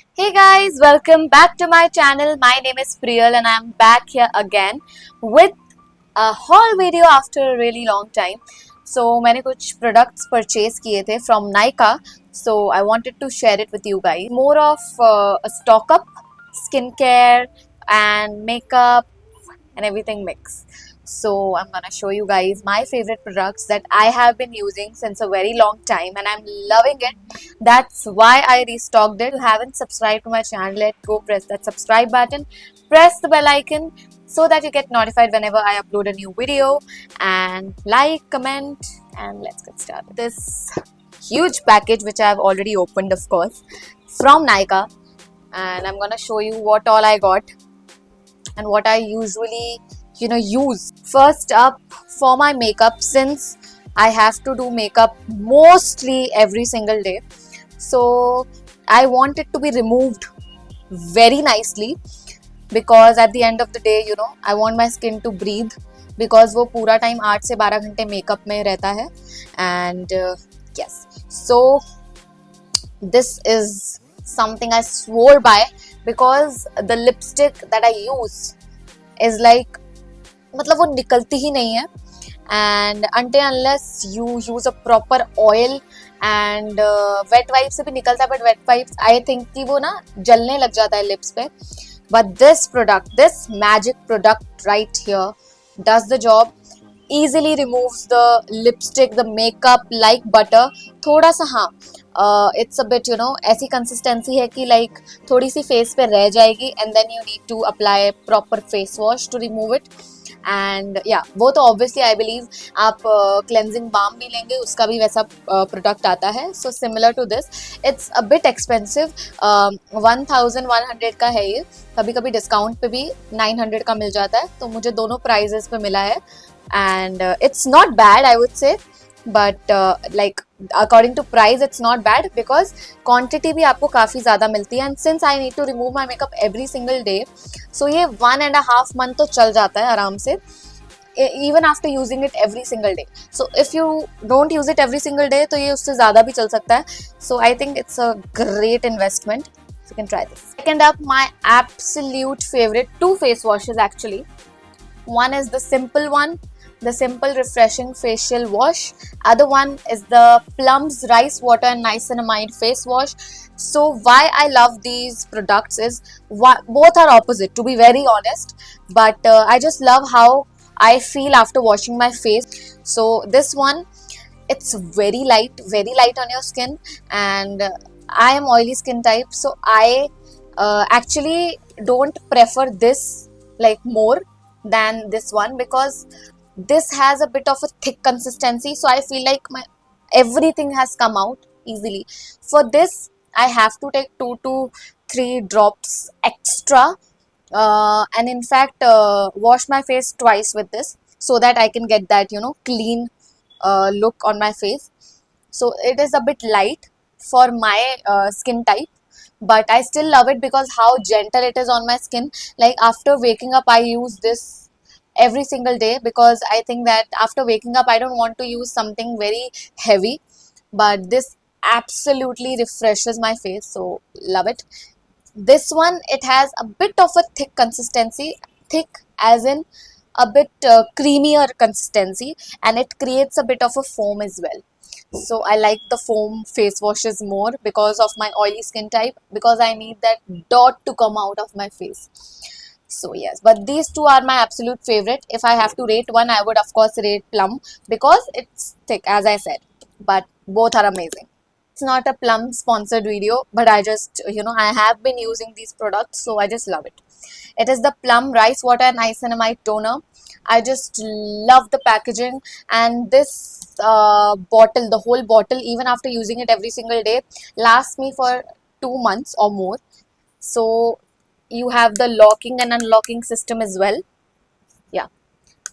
Hey guys, welcome back to my channel. My name is Priyal and I'm back here again with a haul video after a really long time. So मैंने कुछ products purchase किए थे from Nykaa. So I wanted to share it with you guys. More of a stock up, skincare and makeup and everything mix. So I'm gonna show you guys my favorite products that I have been using since a very long time and I'm loving it. That's why I restocked it. If you haven't subscribed to my channel, go press that subscribe button, press the bell icon so that you get notified whenever I upload a new video, and like, comment, and let's get started. This huge package which I've already opened, of course, from Nykaa, and I'm gonna show you what all I got and what I usually use. First up, for my makeup, since I have to do makeup mostly every single day, so I want it to be removed very nicely, because at the end of the day I want my skin to breathe, because वो पूरा time 8 से 12 घंटे makeup में रहता है. And yes, so this is something I swore by, because the lipstick that I use is like, मतलब वो निकलती ही नहीं है. And until unless you use a proper oil and wet wipes से भी निकलता है, but wet wipes I think कि वो ना जलने लग जाता है lips पे. But this product, this magic product right here, does the job. Easily removes the lipstick, the makeup like butter. थोड़ा सा हाँ, it's a bit ऐसी consistency है कि like थोड़ी सी face पे रह जाएगी, and then you need to apply proper face wash to remove it. And yeah, वो तो obviously I believe आप cleansing balm भी लेंगे, उसका भी वैसा product आता है. So similar to this, it's a bit expensive. 1100 का है ये. कभी कभी डिस्काउंट पे भी 900 का मिल जाता है, तो मुझे दोनों प्राइजेस पे मिला है. And it's not bad, I would say, but like according to price it's not bad, because quantity भी आपको काफ़ी ज़्यादा मिलती है. And since I need to remove my makeup every single day, so ये 1.5 month तो चल जाता है आराम से, even after using it every single day. So if you don't use it every single day, तो ये उससे ज़्यादा भी चल सकता है. So I think it's a great investment. So you can try this. Second up, my absolute favorite, two face washes actually. One is the simple one, the simple refreshing facial wash. Other one is the Plum's rice water and niacinamide face wash. So why I love these products is, both are opposite, to be very honest, but I just love how I feel after washing my face. So this one, it's very light on your skin, and I am oily skin type, so I actually don't prefer this like more than this one, because this has a bit of a thick consistency, so I feel like my everything has come out easily. For this I have to take 2 to 3 drops extra, and in fact wash my face twice with this, so that I can get that clean look on my face. So it is a bit light for my skin type, but I still love it because how gentle it is on my skin. Like after waking up I use this every single day, because I think that after waking up I don't want to use something very heavy, but this absolutely refreshes my face, so love it. This one, it has a bit of a thick consistency, thick as in a bit creamier consistency, and it creates a bit of a foam as well. So I like the foam face washes more because of my oily skin type, because I need that dot to come out of my face. So yes, but these two are my absolute favorite. If I have to rate one, I would of course rate Plum, because it's thick, as I said, but both are amazing. It's not a Plum sponsored video, but I just I have been using these products, so I just love it. It is the Plum rice water and niacinamide toner. I just love the packaging, and this bottle, the whole bottle, even after using it every single day, lasts me for 2 months or more. So you have the locking and unlocking system as well. Yeah,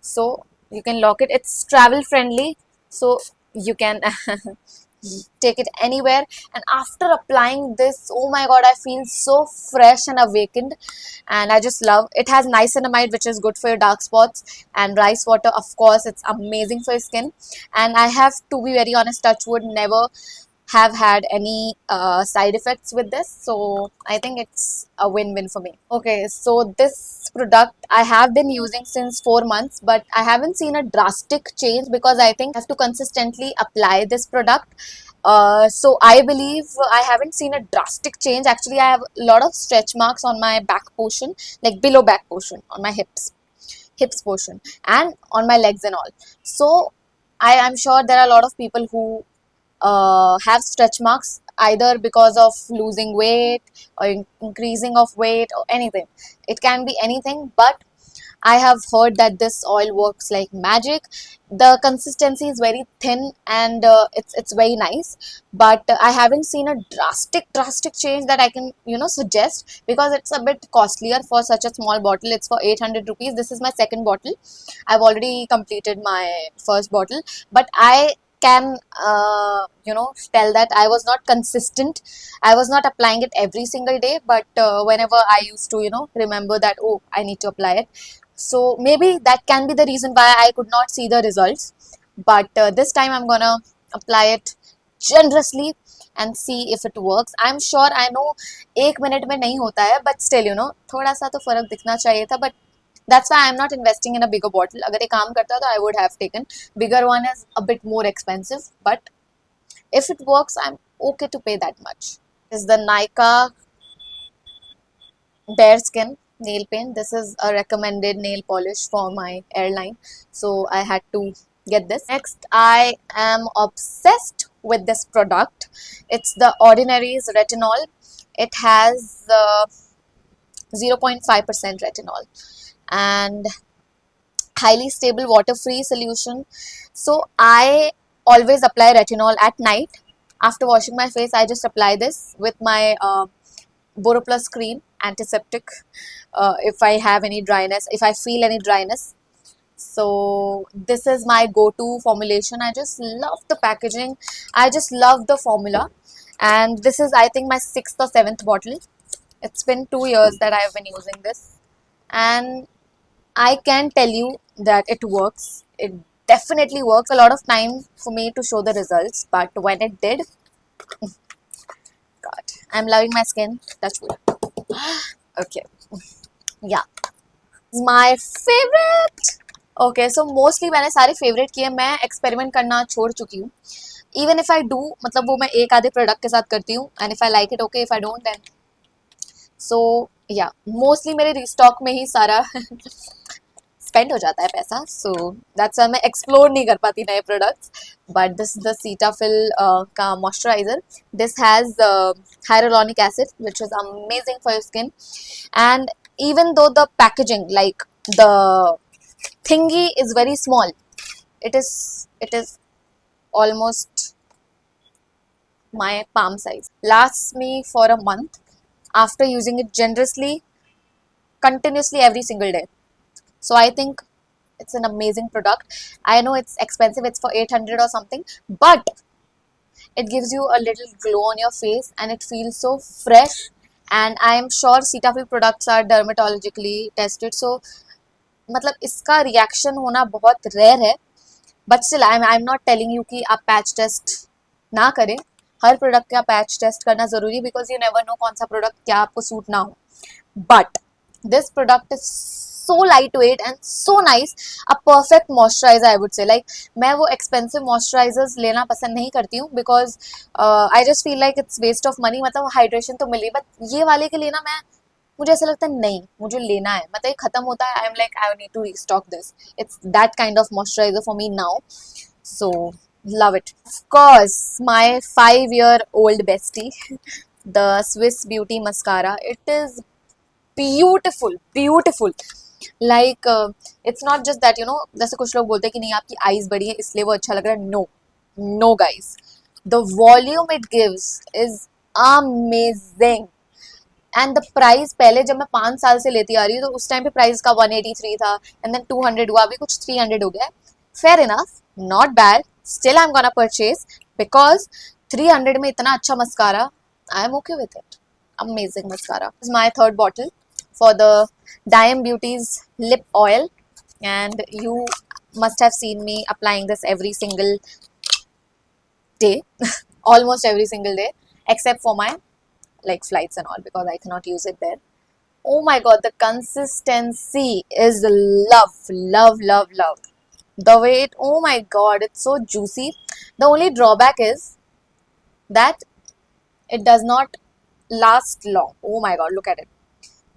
so you can lock it. It's travel friendly, so you can take it anywhere. And after applying this, oh my god, I feel so fresh and awakened, and I just love it. Has niacinamide, which is good for your dark spots, and rice water, of course, it's amazing for your skin. And I have to be very honest, touch wood, never have had any side effects with this, so I think it's a win-win for me. Okay, so this product I have been using since 4 months, but I haven't seen a drastic change because I think I have to consistently apply this product. So I believe I haven't seen a drastic change. Actually, I have a lot of stretch marks on my back portion, like below back portion, on my hips portion, and on my legs and all. So I am sure there are a lot of people who have stretch marks either because of losing weight or increasing of weight or anything. It can be anything, but I have heard that this oil works like magic. The consistency is very thin and it's very nice, but I haven't seen a drastic change that I can suggest, because it's a bit costlier for such a small bottle. It's for 800 rupees. This is my second bottle. I've already completed my first bottle, but I can tell that I was not consistent. I was not applying it every single day, but whenever I used to remember that, oh, I need to apply it, so maybe that can be the reason why I could not see the results. But this time I'm gonna apply it generously and see if it works. I'm sure, I know 1 minute में नहीं होता है, but still थोड़ा सा तो फर्क दिखना चाहिए था. But that's why I'm not investing in a bigger bottle. अगर ये काम करता तो I would have taken bigger one. Is a bit more expensive, but if it works, I'm okay to pay that much. This is the Nykaa Bare Skin nail paint. This is a recommended nail polish for my airline, so I had to get this. Next, I am obsessed with this product. It's the Ordinary's retinol. It has 0.5% retinol and highly stable water-free solution. So I always apply retinol at night. After washing my face, I just apply this with my BoroPlus cream, antiseptic, if I have any dryness, if I feel any dryness. So this is my go-to formulation. I just love the packaging. I just love the formula. And this is, I think, my 6th or 7th bottle. It's been 2 years that I've been using this. And I can tell you that it works. It definitely works. A lot of time for me to show the results. But when it did, God, I'm loving my skin. Touch wood. Okay. Yeah. My favorite. Okay, so mostly मैंने सारे favorite किए. मैं experiment करना छोड़ चुकी हूँ. Even if I do, मतलब वो मैं एक आधे product के साथ करती हूँ. And if I like it, okay. If I don't, then. So yeah, mostly मेरे restock में ही सारा spend हो जाता है पैसा. So that's why मैं explore नहीं कर पाती नए products. But this is the Cetaphil का moisturizer. This has hyaluronic acid, which is amazing for your skin. And even though the packaging, like the thingy, is very small, it is almost my palm size. Lasts me for a month after using it generously, continuously every single day. So I think it's an amazing product. I know it's expensive, it's for 800 or something, but it gives you a little glow on your face and it feels so fresh. And I am sure Cetaphil products are dermatologically tested, so मतलब इसका reaction होना बहुत rare है. But still I am not telling you कि आप patch test ना करें. हर product का पैच टेस्ट करना ज़रूरी है, बिकॉज यू नेवर नो कौन सा प्रोडक्ट क्या आपको सूट ना हो. But this product is so lightweight and so nice. A perfect moisturizer, I would say. Like मैं वो expensive moisturizers लेना पसंद नहीं करती हूँ, because I just feel like it's waste of money. मतलब hydration तो मिली, but ये वाले के लिए ना मुझे ऐसा लगता है नहीं, मुझे लेना है. मतलब ये खत्म होता है, I am like I need to restock this. It's that kind of moisturiser for me now. So love it. Of course, my 5-year-old bestie, the Swiss Beauty mascara. It is beautiful. Like it's not just that, जैसे कुछ लोग बोलते हैं कि नहीं आपकी eyes बड़ी है इसलिए वो अच्छा लग रहा है. No guys, the volume it gives is amazing. And the price, पहले जब मैं 5 साल से लेती आ रही हूँ तो उस टाइम पे प्राइस का 183 था, एंड देन 200 हुआ, अभी कुछ 300 हो गया. Fair enough, not bad. Still I am gonna purchase, because 300 में इतना अच्छा mascara, I am okay with it. Amazing mascara. This is my third bottle for the Dime Beauty's lip oil, and you must have seen me applying this every single day. almost every single day, except for my like flights and all, because I cannot use it there. Oh my god, the consistency is love, love, love, love. The way it, oh my god, it's so juicy. The only drawback is that it does not last long. Oh my god, look at it.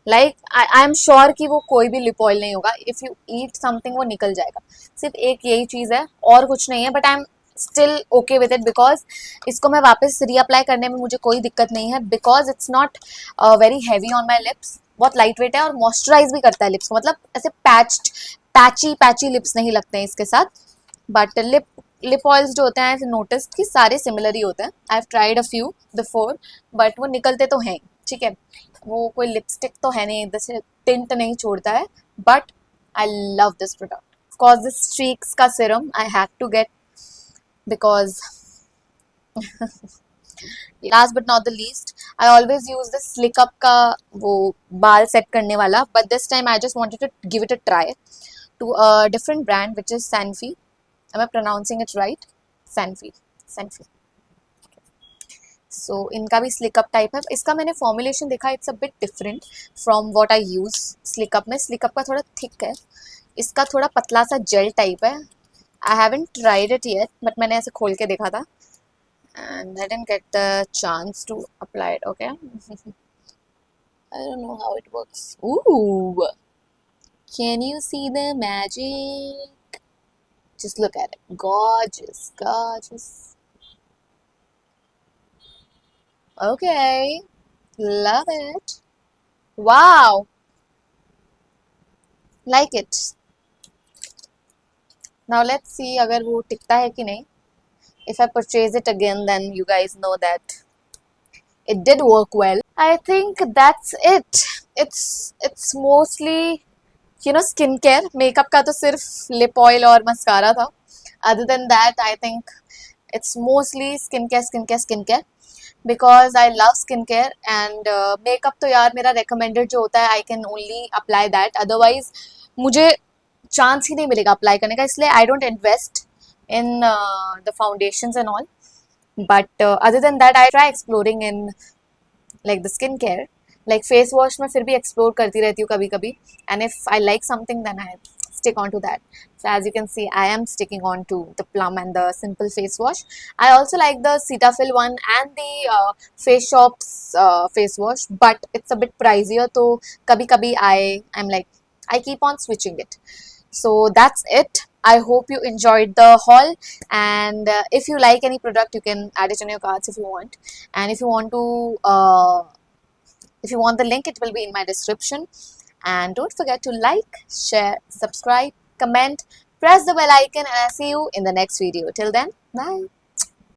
Like I am sure कि वो कोई भी lip oil नहीं होगा. If you eat something वो निकल जाएगा. सिर्फ एक यही चीज़ है और कुछ नहीं है. But I'm still okay with it because इसको मैं वापस रीअप्लाई करने में मुझे कोई दिक्कत नहीं है, because it's not very heavy on my lips. बहुत लाइट वेट है और मॉइस्चराइज भी करता है लिप्स को. मतलब ऐसे पैची लिप्स नहीं लगते हैं इसके साथ. बट लिप ऑयल्स जो होते हैं, आई नोटिस कि सारे सिमिलर ही होते हैं. I have tried a few before, but वो निकलते तो हैं. ठीक है, वो कोई लिपस्टिक तो है नहीं, जैसे टिंट नहीं छोड़ता है. But I love this product. Of course this streaks का serum I have to get, because last but not the least, I always use this Slickup का वो बाल सेट करने वाला. But this time I just wanted to give it a try to a different brand, which is Sanfi. Am I pronouncing it right? Sanfi. So इनका भी स्लिकअप type है. इसका मैंने फॉर्मुलेशन देखा, it's a bit different from what I use Slickup में. Slickup का थोड़ा thick है, इसका थोड़ा पतला सा जेल टाइप है. I haven't tried it yet, but मैंने ऐसे खोल के देखा था and I didn't get the chance to apply it. Okay. I don't know how it works. Ooh, can you see the magic? Just look at it. Gorgeous, gorgeous. Okay, love it. Wow, like it. Now let's see अगर वो टिकता है कि नहीं. If I purchase it again, then you guys know that it did work well. I think that's it. It's mostly skincare. Makeup का तो सिर्फ lip oil और mascara था. Other than that, I think it's mostly skincare. Because I love skincare and makeup तो यार मेरा recommended जो होता है, I can only apply that. Otherwise मुझे chance ही नहीं मिलेगा apply करने का, इसलिए I don't invest in the foundations and all. But other than that, I try exploring in like the skincare. Like face wash में फिर भी explore करती रहती हूँ कभी कभी, and if I like something then I stick on to that. So as you can see, I am sticking on to the Plum and the Simple face wash. I also like the Cetaphil one and the Face Shop's face wash, but it's a bit pricier. So kabhi kabhi I'm like I keep on switching it. So that's it. I hope you enjoyed the haul, and if you like any product, you can add it in your carts if you want. And if you want to if you want the link, it will be in my description. And don't forget to like, share, subscribe, comment, press the bell icon, and I'll see you in the next video. Till then, bye.